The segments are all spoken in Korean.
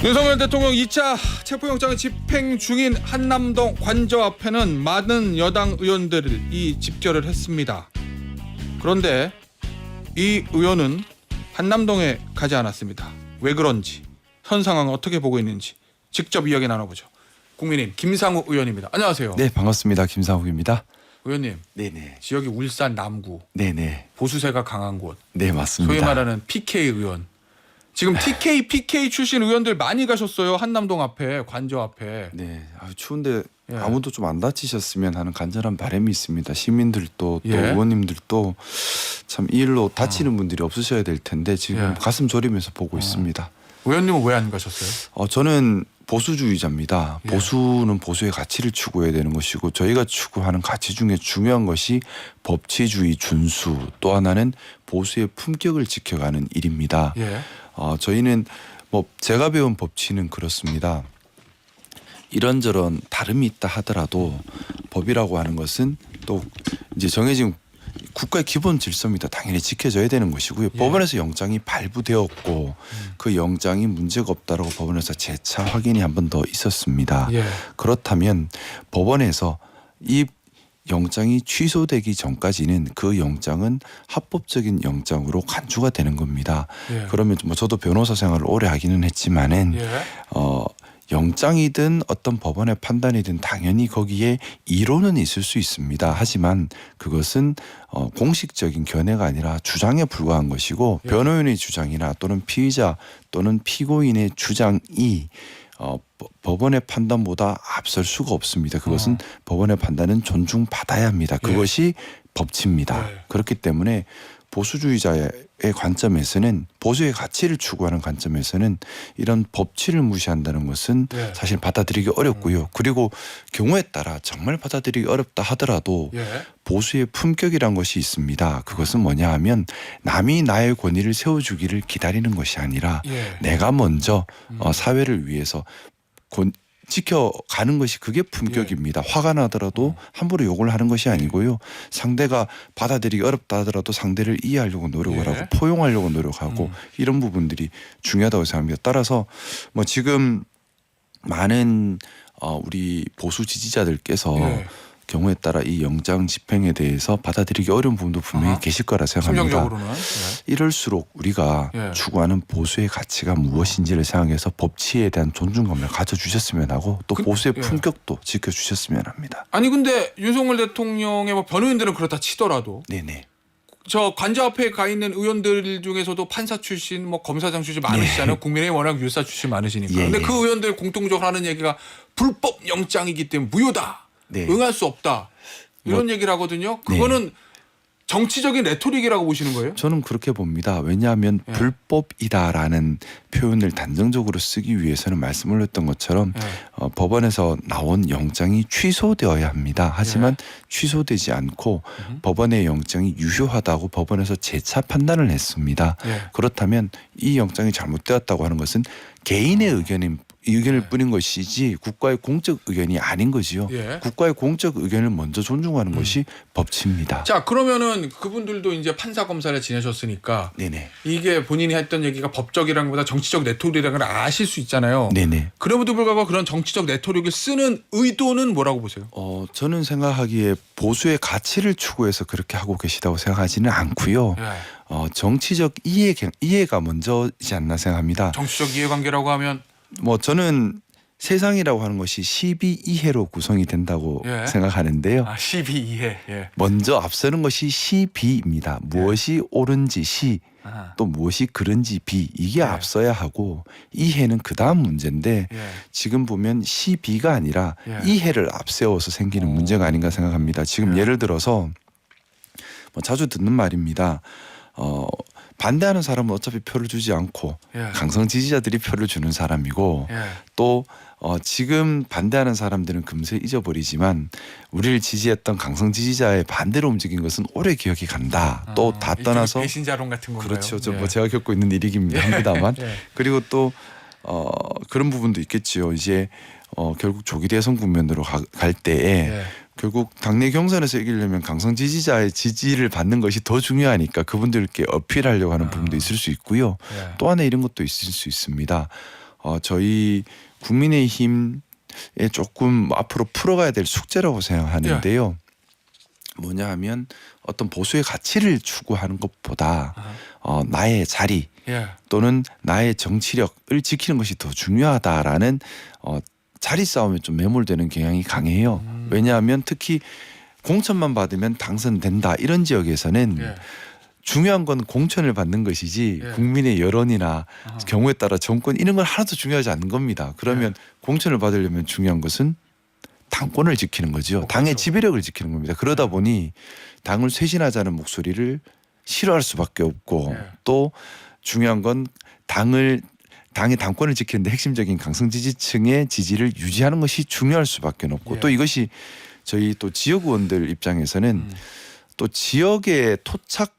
윤석열 대통령 2차 체포영장 집행 중인 한남동 관저 앞에는 많은 여당 의원들이 집결을 했습니다. 그런데 이 의원은 한남동에 가지 않았습니다. 왜 그런지, 현 상황 어떻게 보고 있는지 직접 이야기 나눠보죠. 국민의힘 김상욱 의원입니다. 안녕하세요. 네, 반갑습니다. 김상욱입니다. 의원님, 네네. 지역이 울산 남구, 네네. 보수세가 강한 곳, 네, 맞습니다. 소위 말하는 PK 의원. 지금 PK 출신 의원들 많이 가셨어요. 한남동 앞에, 관저 앞에. 네, 추운데 예. 아무도 좀 안 다치셨으면 하는 간절한 바람이 있습니다. 시민들도 또 예. 의원님들도 참 이 일로 다치는 분들이 없으셔야 될 텐데 지금 예. 가슴 졸이면서 보고 있습니다. 의원님은 왜 안 가셨어요? 저는 보수주의자입니다. 예. 보수는 보수의 가치를 추구해야 되는 것이고 저희가 추구하는 가치 중에 중요한 것이 법치주의 준수, 또 하나는 보수의 품격을 지켜가는 일입니다. 예. 저희는 뭐 제가 배운 법치는 그렇습니다. 이런저런 다름이 있다 하더라도 법이라고 하는 것은 또 이제 정해진 국가의 기본 질서입니다. 당연히 지켜져야 되는 것이고요. 예. 법원에서 영장이 발부되었고 그 영장이 문제가 없다라고 법원에서 재차 확인이 한 번 더 있었습니다. 예. 그렇다면 법원에서 이 영장이 취소되기 전까지는 그 영장은 합법적인 영장으로 간주가 되는 겁니다. 예. 그러면 뭐 저도 변호사 생활을 오래 하기는 했지만은 예. 영장이든 어떤 법원의 판단이든 당연히 거기에 이론은 있을 수 있습니다. 하지만 그것은 공식적인 견해가 아니라 주장에 불과한 것이고 예. 변호인의 주장이나 또는 피의자 또는 피고인의 주장이 법원의 판단보다 앞설 수가 없습니다. 그것은 법원의 판단은 존중받아야 합니다. 그것이 법치입니다. 예. 그렇기 때문에 보수주의자의 관점에서는 보수의 가치를 추구하는 관점에서는 이런 법치를 무시한다는 것은 예. 사실 받아들이기 어렵고요. 그리고 경우에 따라 정말 받아들이기 어렵다 하더라도 예. 보수의 품격이란 것이 있습니다. 그것은 뭐냐 하면 남이 나의 권위를 세워주기를 기다리는 것이 아니라 예. 내가 먼저 사회를 위해서 지켜가는 것이 그게 품격입니다. 화가 나더라도 함부로 욕을 하는 것이 아니고요. 상대가 받아들이기 어렵다 하더라도 상대를 이해하려고 노력을 예. 하고 포용하려고 노력하고 이런 부분들이 중요하다고 생각합니다. 따라서 뭐 지금 많은 우리 보수 지지자들께서 예. 경우에 따라 이 영장 집행에 대해서 받아들이기 어려운 부분도 분명히 아하. 계실 거라 생각합니다. 심정적으로는. 예. 이럴수록 우리가 예. 추구하는 보수의 가치가 무엇인지를 생각해서 법치에 대한 존중감을 가져주셨으면 하고 또 보수의 예. 품격도 지켜주셨으면 합니다. 아니 근데 윤석열 대통령의 뭐 변호인들은 그렇다 치더라도 네네. 저 관저 앞에 가 있는 의원들 중에서도 판사 출신, 뭐 검사장 출신 많으시잖아요. 국민의힘 워낙 율사 출신 많으시니까. 예, 근데 예. 그 의원들 공통적으로 하는 얘기가 불법 영장이기 때문에 무효다. 네. 응할 수 없다. 이런 얘기를 하거든요. 그거는 정치적인 레토릭이라고 보시는 거예요? 저는 그렇게 봅니다. 왜냐하면 예. 불법이다라는 표현을 단정적으로 쓰기 위해서는 말씀 올렸던 것처럼 법원에서 나온 영장이 취소되어야 합니다. 하지만 취소되지 않고 법원의 영장이 유효하다고 법원에서 재차 판단을 했습니다. 예. 그렇다면 이 영장이 잘못되었다고 하는 것은 개인의 의견을 뿐인 것이지 국가의 공적 의견이 아닌 거지요. 예. 국가의 공적 의견을 먼저 존중하는 것이 법치입니다. 자, 그러면은 그분들도 이제 판사 검사를 지내셨으니까 네네. 이게 본인이 했던 얘기가 법적이라는 것보다 정치적 레토릭이라는 걸 아실 수 있잖아요. 네네. 그럼에도 불구하고 그런 정치적 레토릭을 쓰는 의도는 뭐라고 보세요? 저는 생각하기에 보수의 가치를 추구해서 그렇게 하고 계시다고 생각하지는 않고요. 예. 정치적 이해가 먼저이지 않나 생각합니다. 정치적 이해관계라고 하면 뭐 저는 세상이라고 하는 것이 12이해로 구성이 된다고 예. 생각하는데요. 12이해. 예. 먼저 앞서는 것이 시비입니다. 무엇이 옳은지 시, 아하. 또 무엇이 그른지 비, 이게 예. 앞서야 하고 이해는 그 다음 문제인데 예. 지금 보면 시비가 아니라 예. 이해를 앞세워서 생기는 문제가 아닌가 생각합니다. 지금 예. 예를 들어서 뭐 자주 듣는 말입니다. 반대하는 사람은 어차피 표를 주지 않고 예. 강성 지지자들이 표를 주는 사람이고 예. 또 지금 반대하는 사람들은 금세 잊어버리지만 우리를 지지했던 강성 지지자의 반대로 움직인 것은 오래 기억이 간다. 또 다 떠나서 배신자론 같은 건가요? 그렇죠. 예. 뭐 제가 겪고 있는 일이긴 합니다만 예. 그리고 또 그런 부분도 있겠지요. 이제 결국 조기 대선 국면으로 갈 때에 예. 결국 당내 경선에서 이기려면 강성 지지자의 지지를 받는 것이 더 중요하니까 그분들께 어필하려고 하는 부분도 있을 수 있고요. 예. 또 하나 이런 것도 있을 수 있습니다. 저희 국민의힘에 조금 앞으로 풀어가야 될 숙제라고 생각하는데요. 뭐냐 하면 어떤 보수의 가치를 추구하는 것보다 나의 자리 예. 또는 나의 정치력을 지키는 것이 더 중요하다라는 자리 싸움에 좀 매몰되는 경향이 강해요. 왜냐하면 특히 공천만 받으면 당선된다 이런 지역에서는 예. 중요한 건 공천을 받는 것이지 예. 국민의 여론이나 아하. 경우에 따라 정권 이런 건 하나도 중요하지 않는 겁니다. 그러면 공천을 받으려면 중요한 것은 당권을 지키는 거죠. 당의 그렇죠. 지배력을 지키는 겁니다. 그러다 보니 당을 쇄신하자는 목소리를 싫어할 수밖에 없고 예. 또 중요한 건 당의 당권을 지키는데 핵심적인 강성 지지층의 지지를 유지하는 것이 중요할 수밖에 없고 예. 또 이것이 저희 또 지역 의원들 입장에서는 또 지역의 토착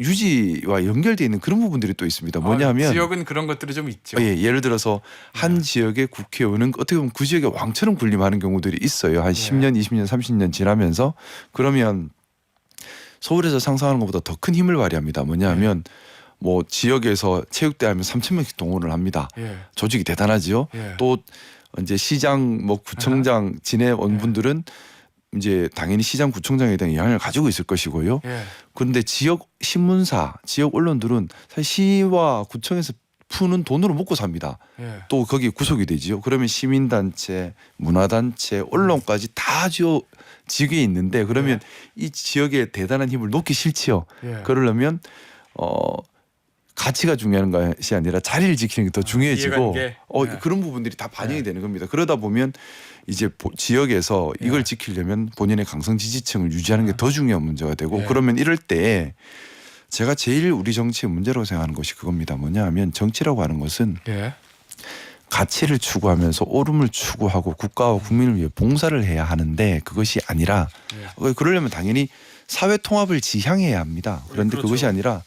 유지와 연결되어 있는 그런 부분들이 또 있습니다. 뭐냐면 지역은 그런 것들이 좀 있죠. 예를 들어서 한 지역의 국회의원은 어떻게 보면 그 지역의 왕처럼 군림하는 경우들이 있어요. 한 10년, 20년, 30년 지나면서 그러면 서울에서 상상하는 것보다 더 큰 힘을 발휘합니다. 뭐냐면 뭐 지역에서 체육대 하면 3,000명씩 동원을 합니다. 예. 조직이 대단하지요. 예. 또 이제 시장 뭐 구청장 지내온 분들은 이제 당연히 시장 구청장에 대한 영향을 가지고 있을 것이고요. 예. 그런데 지역 신문사, 지역 언론들은 사실 시와 구청에서 푸는 돈으로 먹고 삽니다. 예. 또 거기에 구속이 되지요. 그러면 시민단체, 문화단체, 언론까지 다 지역에 있는데 그러면 이 지역에 대단한 힘을 놓기 싫지요. 예. 그러려면 가치가 중요한 것이 아니라 자리를 지키는 게 더 중요해지고 이해관계. 그런 부분들이 다 반영이 되는 겁니다. 그러다 보면 이제 지역에서 이걸 지키려면 본인의 강성 지지층을 유지하는 게 더 중요한 문제가 되고 그러면 이럴 때 제가 제일 우리 정치의 문제라고 생각하는 것이 그겁니다. 뭐냐 하면 정치라고 하는 것은 가치를 추구하면서 옳음을 추구하고 국가와 국민을 위해 봉사를 해야 하는데 그것이 아니라 그러려면 당연히 사회 통합을 지향해야 합니다. 그런데 그렇죠. 그것이 아니라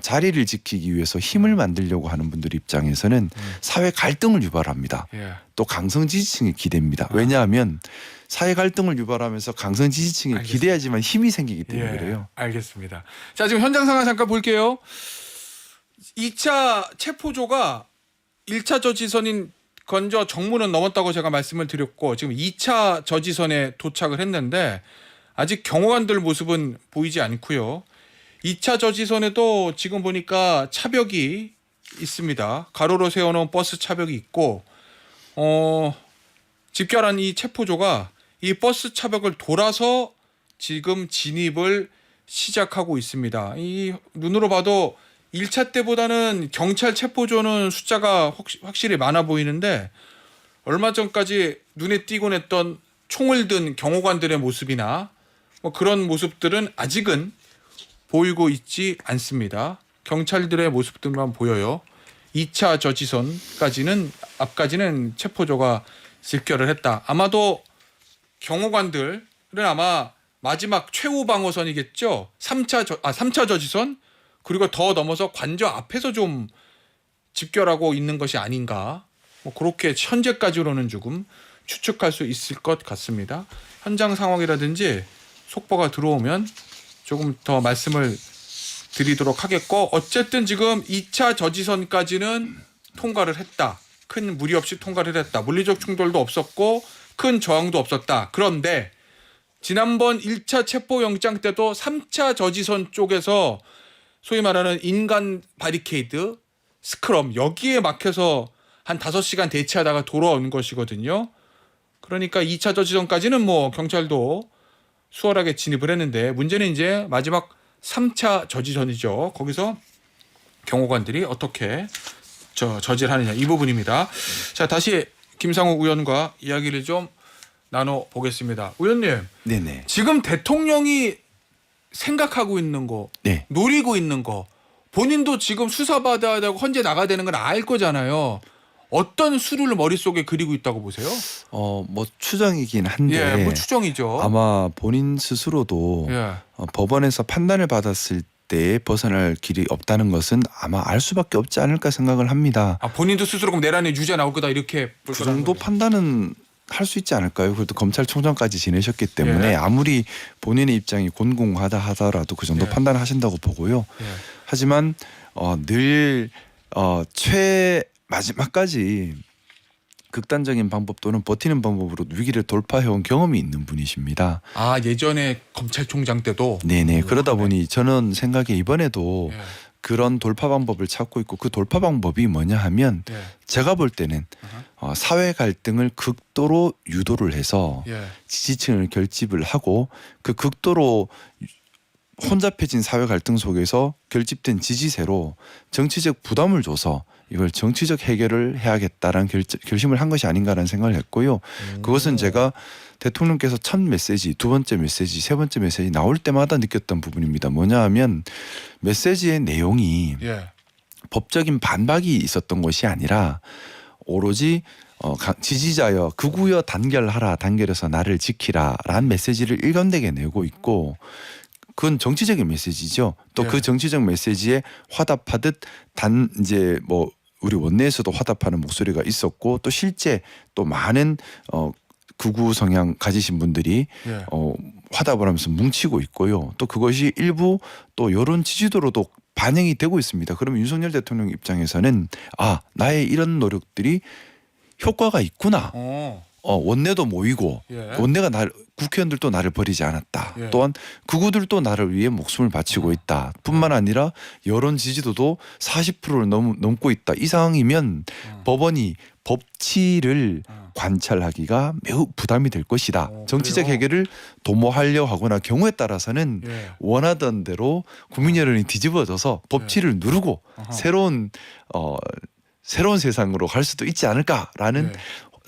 자리를 지키기 위해서 힘을 만들려고 하는 분들 입장에서는 사회 갈등을 유발합니다. 또 강성 지지층이 기대입니다. 왜냐하면 사회 갈등을 유발하면서 강성 지지층이 알겠습니다. 기대하지만 힘이 생기기 때문에 그래요. 알겠습니다. 자, 지금 현장 상황 잠깐 볼게요. 2차 체포조가 1차 저지선인 건저 정문은 넘었다고 제가 말씀을 드렸고 지금 2차 저지선에 도착을 했는데 아직 경호관들 모습은 보이지 않고요. 2차 저지선에도 지금 보니까 차벽이 있습니다. 가로로 세워놓은 버스 차벽이 있고 집결한 이 체포조가 이 버스 차벽을 돌아서 지금 진입을 시작하고 있습니다. 이 눈으로 봐도 1차 때보다는 경찰 체포조는 숫자가 확실히 많아 보이는데 얼마 전까지 눈에 띄곤 했던 총을 든 경호관들의 모습이나 뭐 그런 모습들은 아직은 보이고 있지 않습니다. 경찰들의 모습들만 보여요. 2차 저지선까지는 앞까지는 체포조가 집결을 했다. 아마도 경호관들은 아마 마지막 최후 방어선이겠죠. 3차 저지선 그리고 더 넘어서 관저 앞에서 좀 집결하고 있는 것이 아닌가. 뭐 그렇게 현재까지로는 조금 추측할 수 있을 것 같습니다. 현장 상황이라든지 속보가 들어오면 조금 더 말씀을 드리도록 하겠고 어쨌든 지금 2차 저지선까지는 통과를 했다. 큰 무리 없이 통과를 했다. 물리적 충돌도 없었고 큰 저항도 없었다. 그런데 지난번 1차 체포영장 때도 3차 저지선 쪽에서 소위 말하는 인간 바리케이드, 스크럼 여기에 막혀서 한 5시간 대치하다가 돌아온 것이거든요. 그러니까 2차 저지선까지는 뭐 경찰도 수월하게 진입을 했는데 문제는 이제 마지막 3차 저지선이죠. 거기서 경호관들이 어떻게 저지하느냐 이 부분입니다. 자, 다시 김상욱 의원과 이야기를 좀 나눠보겠습니다. 의원님, 네네. 지금 대통령이 생각하고 있는 거, 네. 노리고 있는 거 본인도 지금 수사받아야 되고 헌재 나가야 되는 건 알 거잖아요. 어떤 수를 머릿속에 그리고 있다고 보세요? 뭐 추정이긴 한데 뭐 추정이죠. 아마 본인 스스로도 법원에서 판단을 받았을 때 벗어날 길이 없다는 것은 아마 알 수밖에 없지 않을까 생각을 합니다. 본인도 스스로 그럼 내란의 유죄 나올 거다 이렇게 볼 그 거라는 정도 거죠. 판단은 할 수 있지 않을까요? 그래도 검찰총장까지 지내셨기 때문에 아무리 본인의 입장이 곤궁하다 하더라도 그 정도 판단을 하신다고 보고요. 하지만 늘 마지막까지 극단적인 방법 또는 버티는 방법으로 위기를 돌파해온 경험이 있는 분이십니다. 아 예전에 검찰총장 때도. 네네. 그러다 보니 저는 생각에 이번에도 예. 그런 돌파 방법을 찾고 있고 그 돌파 방법이 뭐냐 하면 예. 제가 볼 때는 사회 갈등을 극도로 유도를 해서 예. 지지층을 결집을 하고 그 극도로 혼잡해진 사회 갈등 속에서 결집된 지지세로 정치적 부담을 줘서 이걸 정치적 해결을 해야겠다라는 결심을 한 것이 아닌가라는 생각을 했고요. 그것은 제가 대통령께서 첫 메시지, 두 번째 메시지, 세 번째 메시지 나올 때마다 느꼈던 부분입니다. 뭐냐 하면 메시지의 내용이 예. 법적인 반박이 있었던 것이 아니라 오로지 지지자여 극우여 단결하라, 단결해서 나를 지키라라는 메시지를 일관되게 내고 있고 그건 정치적인 메시지죠. 또 그 네. 정치적 메시지에 화답하듯 이제 뭐 우리 원내에서도 화답하는 목소리가 있었고 또 실제 또 많은 극우 성향 가지신 분들이 예. 화답을 하면서 뭉치고 있고요. 또 그것이 일부 또 여론 지지도로도 반영이 되고 있습니다. 그러면 윤석열 대통령 입장에서는 나의 이런 노력들이 효과가 있구나. 원내도 모이고 예. 원내가 국회의원들도 나를 버리지 않았다. 예. 또한 극우들도 나를 위해 목숨을 바치고 있다. 뿐만 아니라 여론 지지도도 40%를 넘고 있다. 이 상황이면 법원이 법치를 관찰하기가 매우 부담이 될 것이다. 정치적 그래요? 해결을 도모하려 하거나 경우에 따라서는 예. 원하던 대로 국민 여론이 뒤집어져서 법치를 누르고 아하. 새로운 세상으로 갈 수도 있지 않을까라는 예.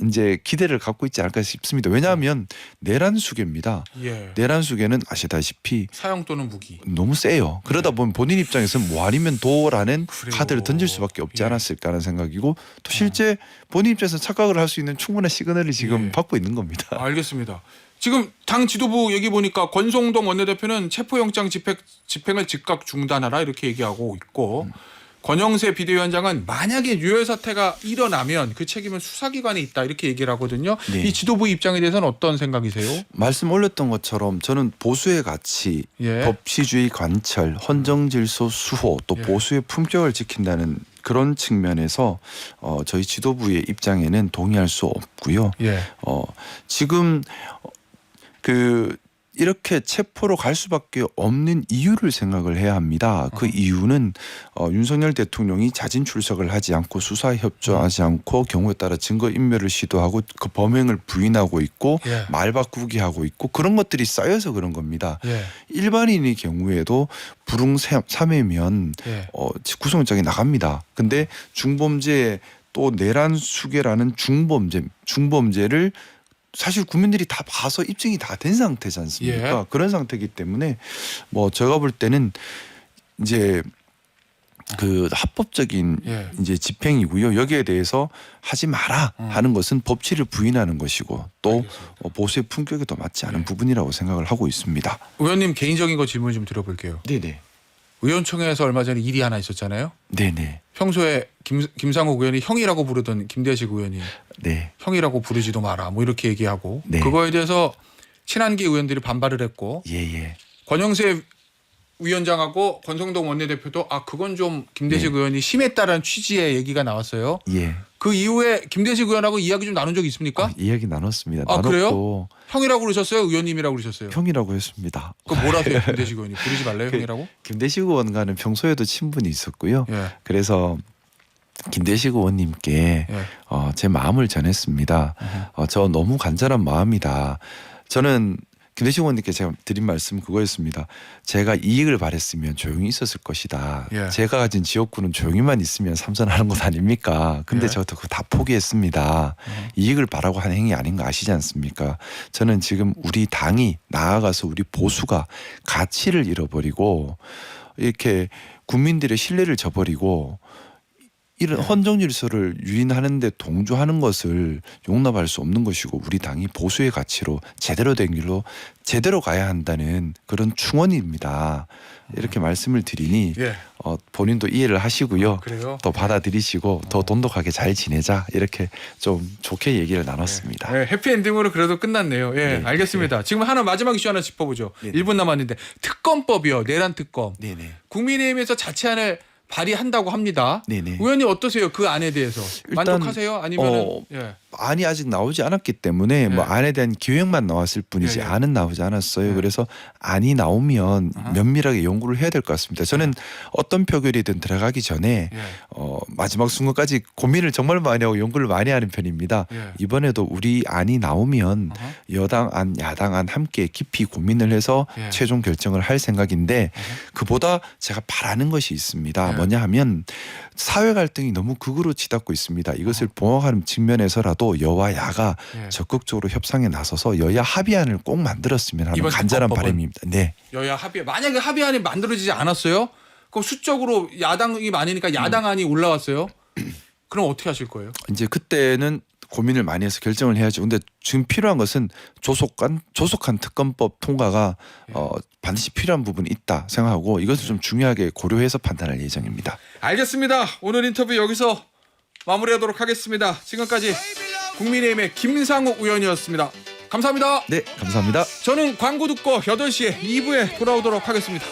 이제 기대를 갖고 있지 않을까 싶습니다. 왜냐하면 내란 수계입니다. 예. 내란 수계는 아시다시피 사형 또는 무기. 너무 세요. 그러다 보면 본인 입장에서는 뭐 아니면 도라는 그래요. 카드를 던질 수밖에 없지 예. 않았을까 하는 생각이고 또 실제 본인 입장에서 착각을 할 수 있는 충분한 시그널을 지금 예. 받고 있는 겁니다. 알겠습니다. 지금 당 지도부 얘기 보니까 권성동 원내대표는 체포영장 집행을 즉각 중단하라 이렇게 얘기하고 있고 권영세 비대위원장은 만약에 유혈 사태가 일어나면 그 책임은 수사기관에 있다 이렇게 얘기를 하거든요. 네. 이 지도부 입장에 대해서는 어떤 생각이세요? 말씀 올렸던 것처럼 저는 보수의 가치, 예. 법치주의 관철, 헌정질서 수호 또 예. 보수의 품격을 지킨다는 그런 측면에서 저희 지도부의 입장에는 동의할 수 없고요. 예. 지금 이렇게 체포로 갈 수밖에 없는 이유를 생각을 해야 합니다. 그 이유는 윤석열 대통령이 자진 출석을 하지 않고 수사에 협조하지 않고 경우에 따라 증거 인멸을 시도하고 그 범행을 부인하고 있고 예. 말 바꾸기 하고 있고 그런 것들이 쌓여서 그런 겁니다. 예. 일반인의 경우에도 불응 3회면 예. 구속영장이 나갑니다. 근데 중범죄 또 내란 수괴라는 중범죄를 사실 국민들이 다 봐서 입증이 다 된 상태지 않습니까? 예. 그런 상태이기 때문에 뭐 제가 볼 때는 이제 그 합법적인 예. 이제 집행이고요. 여기에 대해서 하지 마라 하는 것은 법치를 부인하는 것이고 또 알겠습니다. 보수의 품격에도 맞지 않은 예. 부분이라고 생각을 하고 있습니다. 의원님 개인적인 거 질문 좀 드려볼게요. 네네. 의원총회에서 얼마 전에 일이 하나 있었잖아요. 네네. 평소에 김상욱 의원이 형이라고 부르던 김대식 의원이 네. 형이라고 부르지도 마라 뭐 이렇게 얘기하고 네. 그거에 대해서 친한기 의원들이 반발을 했고 예예. 권영세 위원장하고 권성동 원내대표도 그건 좀 김대식 네. 의원이 심했다라는 취지의 얘기가 나왔어요. 예. 그 이후에 김대식 의원하고 이야기 좀 나눈 적 있습니까? 이야기 나눴습니다. 아, 나눴고 그래요? 형이라고 그러셨어요? 의원님이라고 그러셨어요? 형이라고 했습니다. 그 뭐라세요 김대식 의원이 부르지 말래요 형이라고? 김대식 의원과는 평소에도 친분이 있었고요. 예. 그래서 김대식 의원님께 예. 제 마음을 전했습니다. 저 너무 간절한 마음이다. 저는 김대식 의원님께 제가 드린 말씀 그거였습니다. 제가 이익을 바랬으면 조용히 있었을 것이다. 예. 제가 가진 지역구는 조용히만 있으면 삼선하는 것 아닙니까? 근데 예. 저도 그거 다 포기했습니다. 이익을 바라고 하는 행위 아닌 거 아시지 않습니까? 저는 지금 우리 당이 나아가서 우리 보수가 가치를 잃어버리고 이렇게 국민들의 신뢰를 저버리고 이런 헌정질서를 유인하는 데 동조하는 것을 용납할 수 없는 것이고 우리 당이 보수의 가치로 제대로 된 길로 제대로 가야 한다는 그런 충언입니다. 이렇게 말씀을 드리니 예. 본인도 이해를 하시고요. 그래요? 또 받아들이시고 더 돈독하게 잘 지내자 이렇게 좀 좋게 얘기를 나눴습니다. 네, 해피엔딩으로 그래도 끝났네요. 예, 네. 알겠습니다. 지금 마지막 이슈 하나 짚어보죠. 네. 1분 남았는데 특검법이요. 내란 특검. 네네. 국민의힘에서 자체안을 발의한다고 합니다. 네네. 의원님 어떠세요? 그 안에 대해서 일단, 만족하세요? 아니면은 예. 안이 아직 나오지 않았기 때문에 뭐 안에 대한 기획만 나왔을 뿐이지 예, 예. 안은 나오지 않았어요. 예. 그래서 안이 나오면 아하. 면밀하게 연구를 해야 될 것 같습니다. 저는 어떤 표결이든 들어가기 전에 예. 마지막 순간까지 고민을 정말 많이 하고 연구를 많이 하는 편입니다. 예. 이번에도 우리 안이 나오면 아하. 여당 안, 야당 안 함께 깊이 고민을 해서 예. 최종 결정을 할 생각인데 그보다 제가 바라는 것이 있습니다. 예. 뭐냐 하면 사회 갈등이 너무 극으로 치닫고 있습니다. 이것을 봉합하는 측면에서라도 여와 야가 예. 적극적으로 협상에 나서서 여야 합의안을 꼭 만들었으면 하는 이번 간절한 특검법은? 바람입니다. 네. 여야 합의 만약에 합의안이 만들어지지 않았어요? 그럼 수적으로 야당이 많으니까 야당안이 올라왔어요. 그럼 어떻게 하실 거예요? 이제 그때는 고민을 많이 해서 결정을 해야죠. 근데 지금 필요한 것은 조속한 특검법 통과가 반드시 필요한 부분이 있다 생각하고 이것을 좀 중요하게 고려해서 판단할 예정입니다. 알겠습니다. 오늘 인터뷰 여기서 마무리하도록 하겠습니다. 지금까지 국민의힘의 김상욱 의원이었습니다. 감사합니다. 네, 감사합니다. 저는 광고 듣고 8시에 2부에 돌아오도록 하겠습니다.